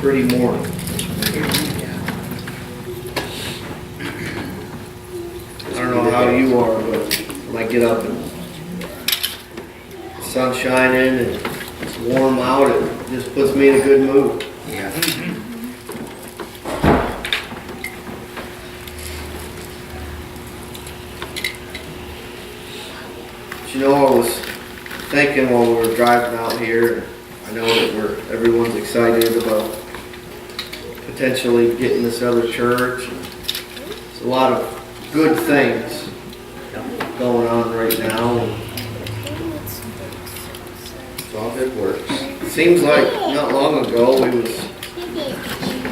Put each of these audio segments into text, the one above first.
pretty morning. I don't know how you are, but when I get up and the sun's shining and it's warm out, it just puts me in a good mood. Yeah. But you know, I was thinking while we were driving out here, I know that everyone's excited about potentially getting this other church. There's a lot of good things going on right now. It's all good works. It seems like not long ago we was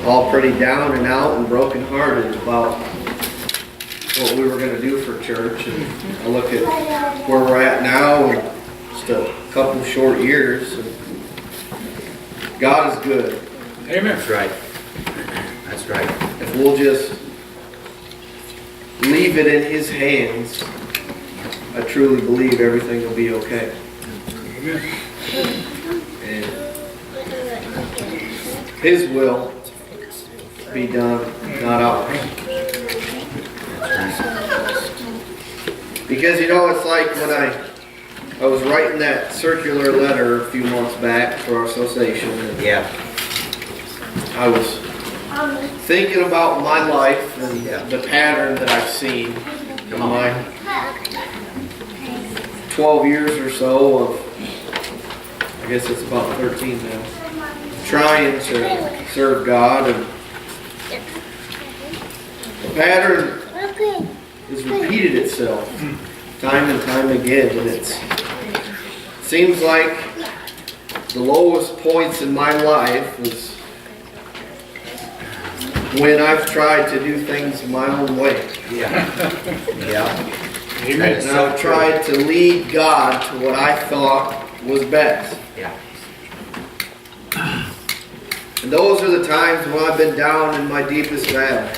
all pretty down and out and brokenhearted about what we were going to do for church. And I look at where we're at now, and just a couple short years. And God is good. Amen. That's right. That's right. If we'll just leave it in His hands, I truly believe everything will be okay. And His will be done, not ours. Because you know, it's like when I was writing that circular letter a few months back for our association. And Yeah. I was thinking about my life and the pattern that I've seen in my 12 years or so of, I guess it's about 13 now, trying to serve God. And the pattern has repeated itself time and time again, and it seems like the lowest points in my life was when I've tried to do things my own way. Yeah. Yeah. Amen. And I've tried to lead God to what I thought was best. Yeah. And those are the times when I've been down in my deepest valley.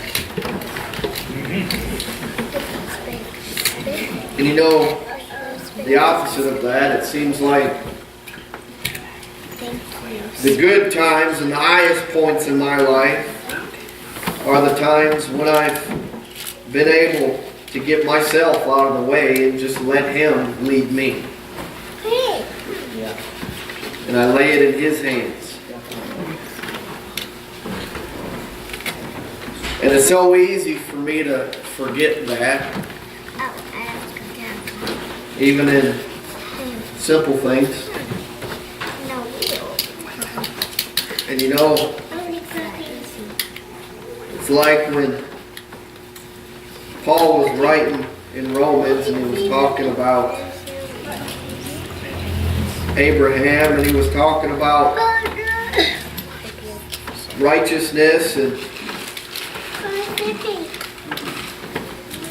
And you know, the opposite of that, it seems like the good times and the highest points in my life are the times when I've been able to get myself out of the way and just let Him lead me. And I lay it in His hands. And it's so easy for me to forget that, even in simple things. And you know, it's like when Paul was writing in Romans and he was talking about Abraham, and he was talking about righteousness, and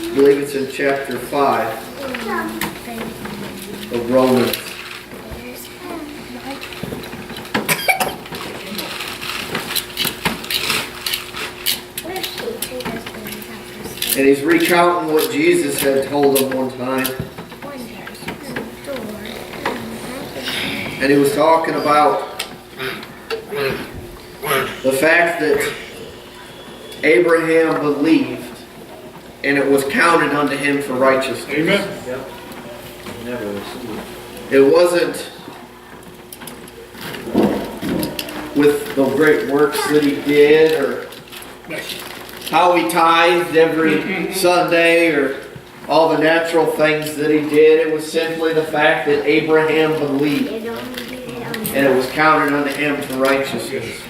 I believe it's in chapter 5 of Romans. And he's recounting what Jesus had told him one time. And he was talking about the fact that Abraham believed and it was counted unto him for righteousness. Amen. It wasn't with the great works that he did or how he tithed every Sunday or all the natural things that he did. It was simply the fact that Abraham believed and it was counted unto him for righteousness.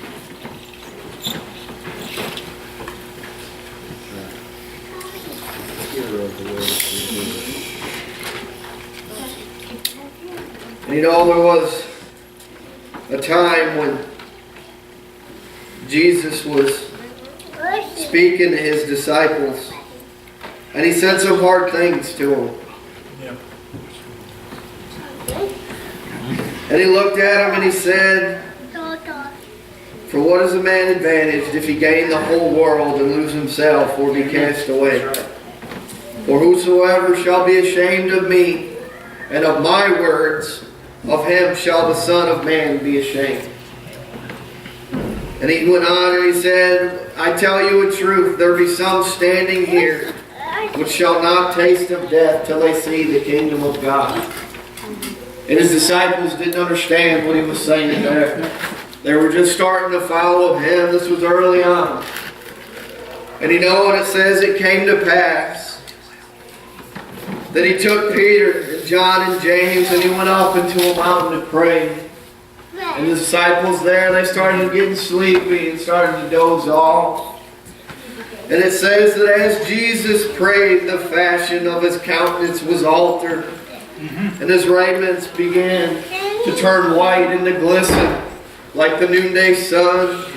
And you know, there was a time when Jesus was speaking to his disciples, and he said some hard things to them. And he looked at him and he said, "For what is a man advantaged if he gain the whole world and lose himself or be cast away? For whosoever shall be ashamed of me and of my words, of him shall the Son of Man be ashamed." And he went on and he said, I tell you a truth, there be some standing here which shall not taste of death till they see the kingdom of God. And his disciples didn't understand what he was saying there. They were just starting to follow him. This was early on. And you know what it says? It came to pass that he took Peter and John and James and he went up into a mountain to pray. And the disciples there, they started getting sleepy and started to doze off. And it says that as Jesus prayed, the fashion of his countenance was altered. And his raiments began to turn white and to glisten like the noonday sun.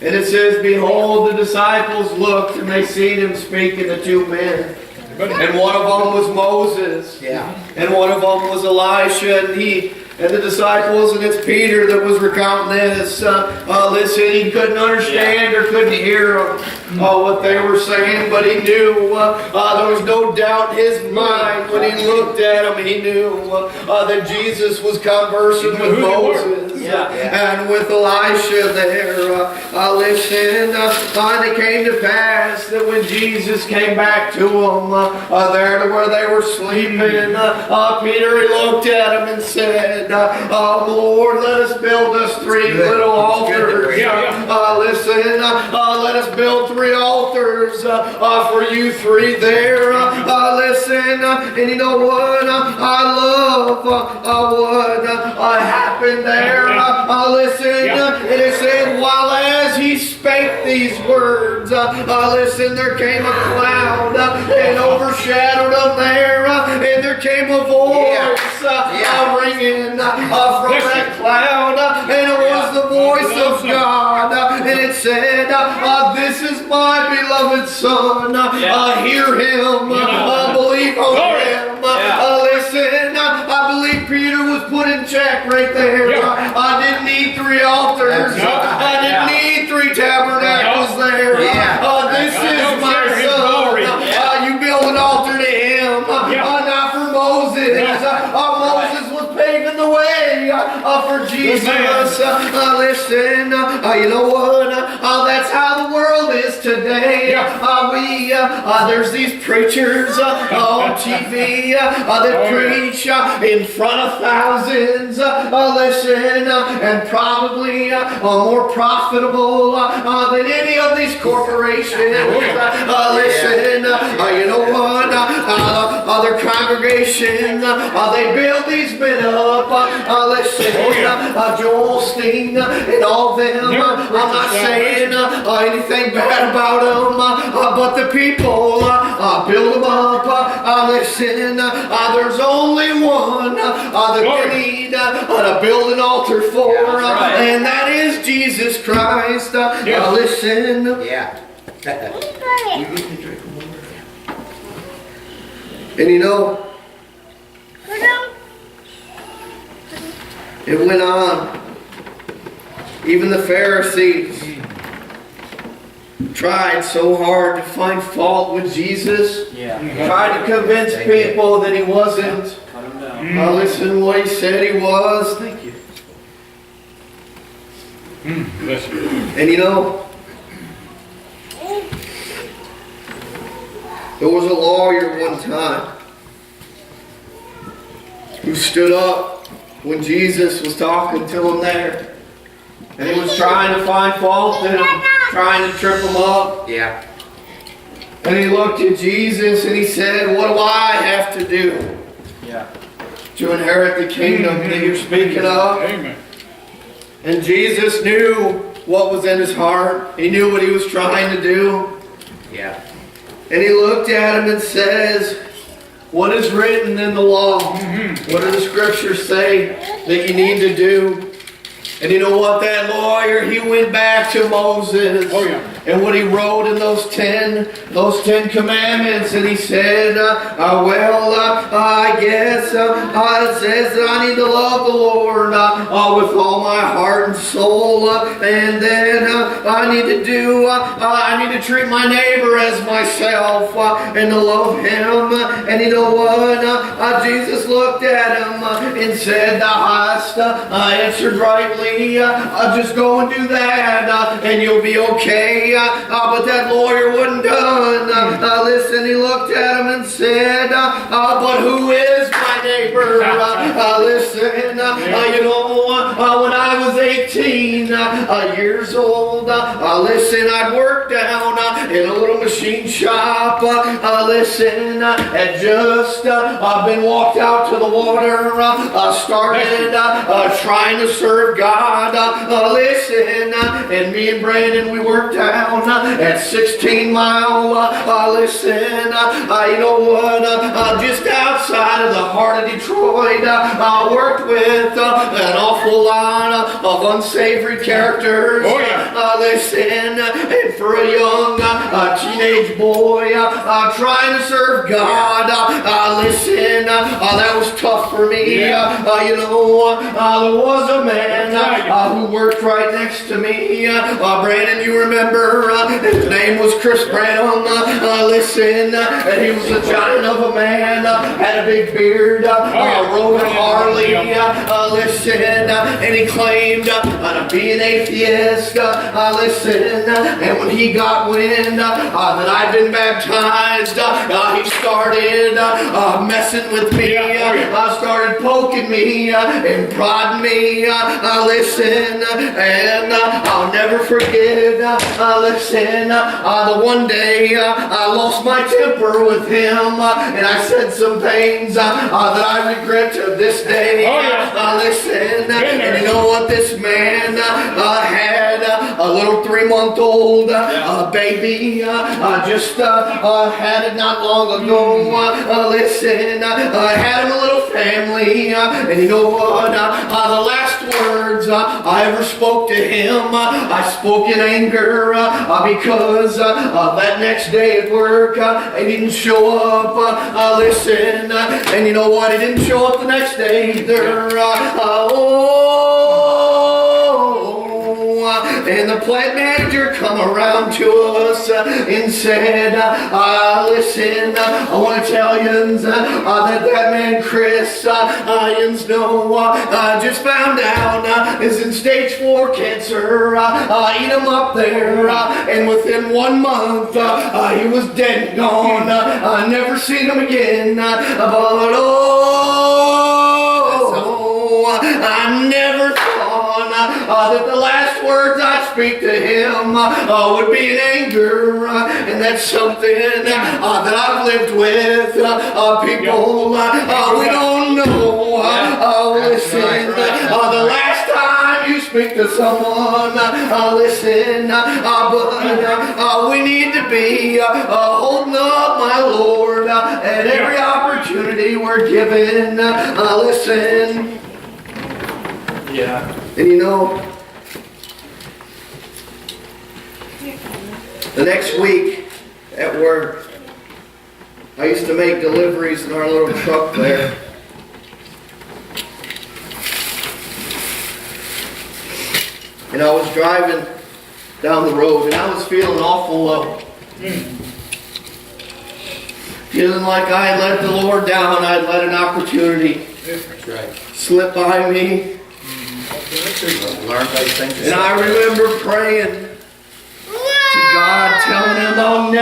And it says, behold, the disciples looked and they seen him speaking to two men. And one of them was Moses. And one of them was Elisha. And the disciples, and it's Peter that was recounting this. Listen, he couldn't understand or couldn't hear what they were saying, but he knew there was no doubt in his mind when he looked at him. He knew that Jesus was conversing with Moses and with Elisha there. Listen, and it came to pass that when Jesus came back to them there to where they were sleeping, Peter, he looked at him and said, Lord, let us build us 3 little altars. Listen, let us build 3 altars for you 3 there. Listen, and you know what? I love what happened there. Listen, and it said, while as he spake these words, listen, there came a cloud and overshadowed them there, and there came a voice ringing from that cloud, and it was the voice of God, and it said, this is my beloved Son, hear him, believe on him. Listen, I believe Peter was put in check right there. I didn't need 3 altars. I didn't need 3 tabernacles there. This is my Son. You build an altar to him, not for Moses. Moses was paving the way for Jesus. Listen, you know what? That's how the world is today. There's these preachers on TV that preach in front of thousands. Listen, and probably more profitable than any of these corporations. Listen, you know what? Their congregation, they build these men up. Listen, Joel Steen and all them. I'm not saying anything bad about them, but the people build them up. Listen, there's only one that we need to build an altar for, and that is Jesus Christ. Listen. And you know, it went on. Even the Pharisees tried so hard to find fault with Jesus. Tried to convince people that he wasn't. Listen to what he said he was. Thank you. And you know, there was a lawyer one time who stood up when Jesus was talking to him there. And he was trying to find fault in him, trying to trip him up. And he looked at Jesus and he said, what do I have to do to inherit the kingdom that you're speaking of? Amen. And Jesus knew what was in his heart. He knew what he was trying to do. And he looked at him and says, what is written in the law? What do the scriptures say that you need to do? And you know what, that lawyer, he went back to Moses. and what he wrote in those 10 commandments, and he said, I guess it says that I need to love the Lord with all my heart and soul, and then I need to treat my neighbor as myself, and to love him. And you know what? Jesus looked at him and said, "Thou hast answered rightly. Just go and do that, and you'll be okay." But that lawyer wasn't done. Listen, he looked at him and said, "But who is my neighbor?" Listen, when I was 18 years old, listen, I'd worked down in a little machine shop. Listen, had just been walked out to the water, started trying to serve God. Listen, and me and Brandon, we worked down at 16 Mile. Listen, you know what? Just outside of the heart of Detroit, I worked with an awful lot of unsavory characters. Oh, yeah. Listen, and for a young teenage boy trying to serve God, listen, that was tough for me. There was a man who worked right next to me. Brandon, you remember, his name was Chris Branham. Listen, and he was a giant of a man, had a big beard, rode a Harley. Listen, and he claimed to be an atheist. Listen, and when he got wind that I'd been baptized, he started messing with me. Started poking me and prodding me. Listen, and I'll never forget. Listen, the one day I lost my temper with him, and I said some things that I regret to this day. Listen, and you know what? This man had a little 3-month-old baby. Just had it not long ago. Listen, had him a little family. And you know what? The last words I ever spoke to him, I spoke in anger because that next day at work, he didn't show up. Listen, and you know what? He didn't show up the next day either. And the plant manager come around to us and said, listen, I want to tell you that man Chris, just found out is in stage 4 cancer. Eat him up there. And within 1 month, he was dead and gone. I never seen him again. But I never thought that the last words I'd speak to him would be in anger, and that's something that I've lived with. People, we don't know. Listen, the last time you speak to someone, listen, but we need to be holding up my Lord at every opportunity we're given. Listen. Yeah. And you know, the next week at work, I used to make deliveries in our little truck there. And I was driving down the road, and I was feeling awful low. Feeling like I had let the Lord down. I had let an opportunity That's right. slip by me. Learn those things. And I remember praying to God, telling him I'll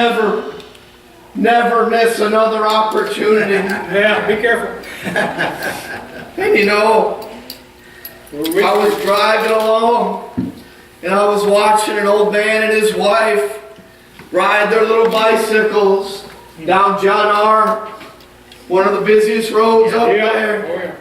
never miss another opportunity. Yeah, be careful. And you know, I was driving along, and I was watching an old man and his wife ride their little bicycles down John R., one of the busiest roads up there. Oh, yeah.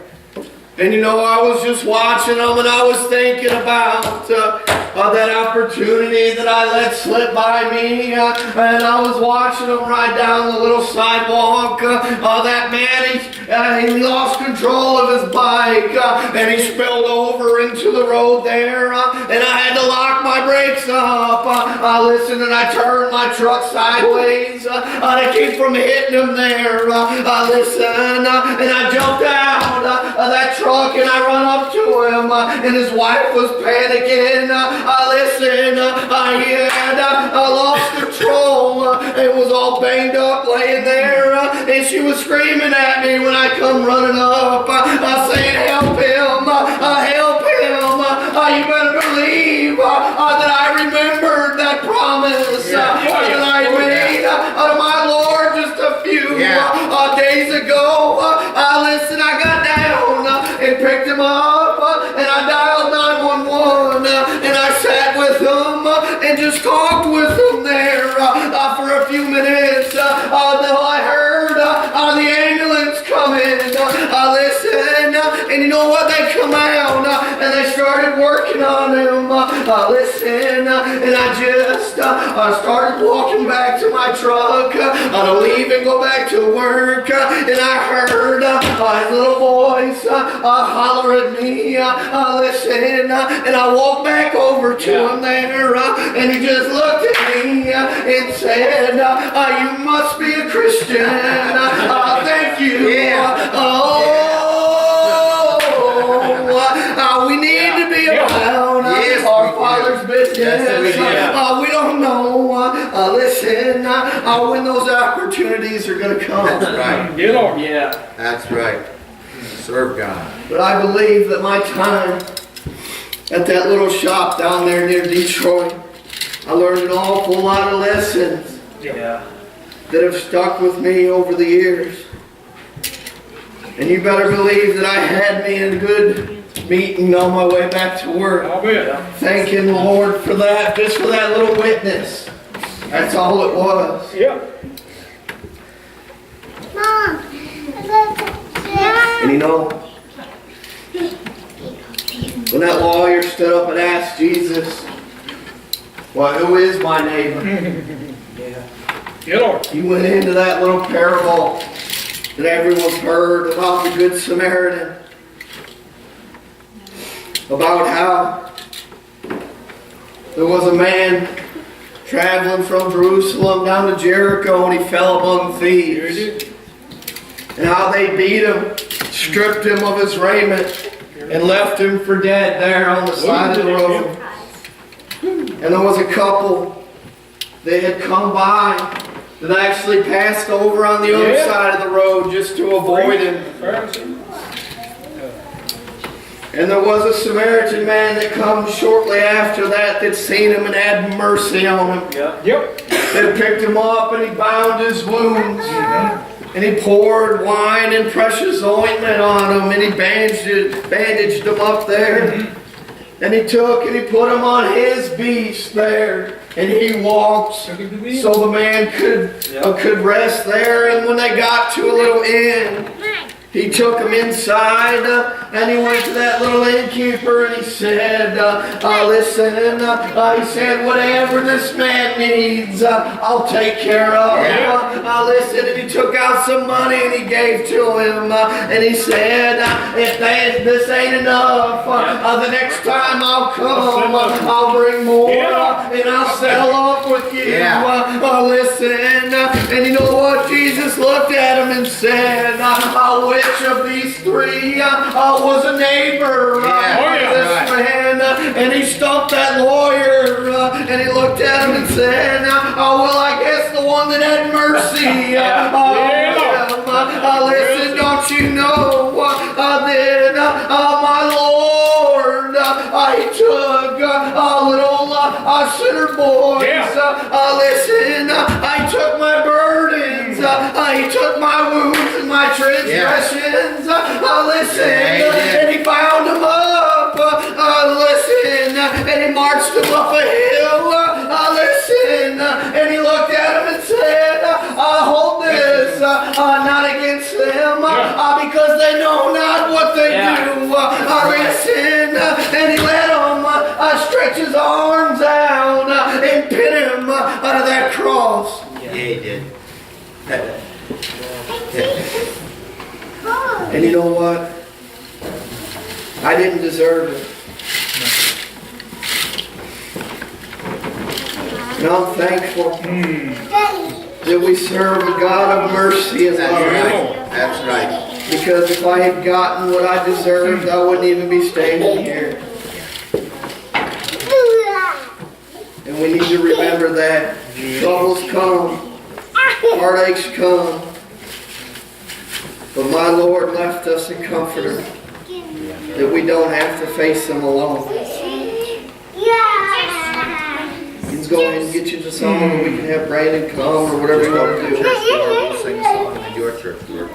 And you know, I was just watching them, and I was thinking about that opportunity that I let slip by me. And I was watching them ride down the little sidewalk. That man, he lost control of his bike, and he spilled over into the road there, and I had to lock my brakes up. Listen, and I turned my truck sideways to keep from hitting him there. Listen, and I jumped out of that truck and I run up to him, and his wife was panicking. Listen, he had lost control. It was all banged up laying there, and she was screaming at me when I come running up, saying, help him, help him. You better believe that I remembered that promise that I made to my Lord just a few days ago. Listen, I got down and picked him up, and I dialed 911, and I sat with him and just talked with him there for a few minutes until I heard the ambulance coming. Listen, and you know what? They come out and they started working on him. Listen, and I just started walking back to my truck to leave and go back to work, and I heard his little voice holler at me. Listen, and I walked back over to him there, and he just looked at me and said, you must be a Christian. Thank you. We need to be about our Father's business. We don't know, listen, when those opportunities are going to come. That's right. Get on. That's right. Serve God. But I believe that my time at that little shop down there near Detroit, I learned an awful lot of lessons that have stuck with me over the years. And you better believe that I had me a good meeting on my way back to work. Thanking the Lord for that, just for that little witness. That's all it was. Mom. And you know, when that lawyer stood up and asked Jesus, well, who is my neighbor? He went into that little parable that everyone's heard about the Good Samaritan. About how there was a man traveling from Jerusalem down to Jericho, and he fell among thieves. And how they beat him, stripped him of his raiment, and left him for dead there on the side of the road. And there was a couple that had come by that actually passed over on the other side of the road just to avoid him. And there was a Samaritan man that come shortly after that seen him and had mercy on him. That picked him up and he bound his wounds. And he poured wine and precious ointment on him, and he bandaged him up there. And he took and he put him on his beast there, and he walked so the man could rest there. And when they got to a little inn, he took him inside, and he went to that little innkeeper, and he said, listen, he said, whatever this man needs, I'll take care of. Listen, and he took out some money and he gave to him, and he said, if this ain't enough, the next time I'll come, I'll bring more, and I'll settle up with you. Listen, and you know what? Jesus looked at him and said, which of these three was a neighbor of this man? And he stumped that lawyer, and he looked at him and said, well, I guess the one that had mercy on him. Listen, don't you know that my Lord, he took little sinner boys. Listen, he took my burdens, he took my wounds and my transgressions. Listen, and he bound them up. Listen, and he marched them up a hill. Listen, and he looked at him and said, hold this, not against them, because they know not what they do. Listen, and he let him stretch his arms out and pin him to that cross. Yeah, he did. And you know what? I didn't deserve it. And I'm thankful that we serve a God of mercy as That's well. right. That's right. Because if I had gotten what I deserved, I wouldn't even be standing here. And we need to remember that. Troubles come. Heartaches come. But my Lord left us a comforter that we don't have to face them alone. Let's go ahead and get you the song, or we can have Brandon come, or whatever you want to do. Church door, we'll sing a song in your church door.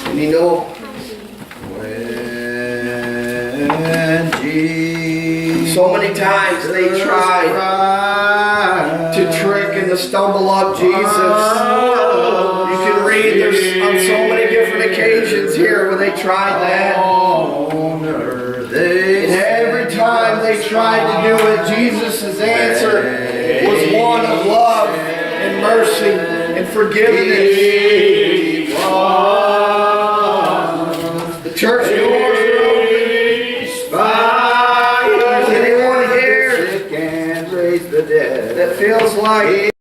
And you know, When Jesus so many times they tried to trick and to stumble up Jesus. You can read there's on so many different occasions here where they tried that. And every time they tried to do it, Jesus' answer was one of love and mercy and forgiveness. The church doors are open. Is anyone here Sick and raise the dead. that feels like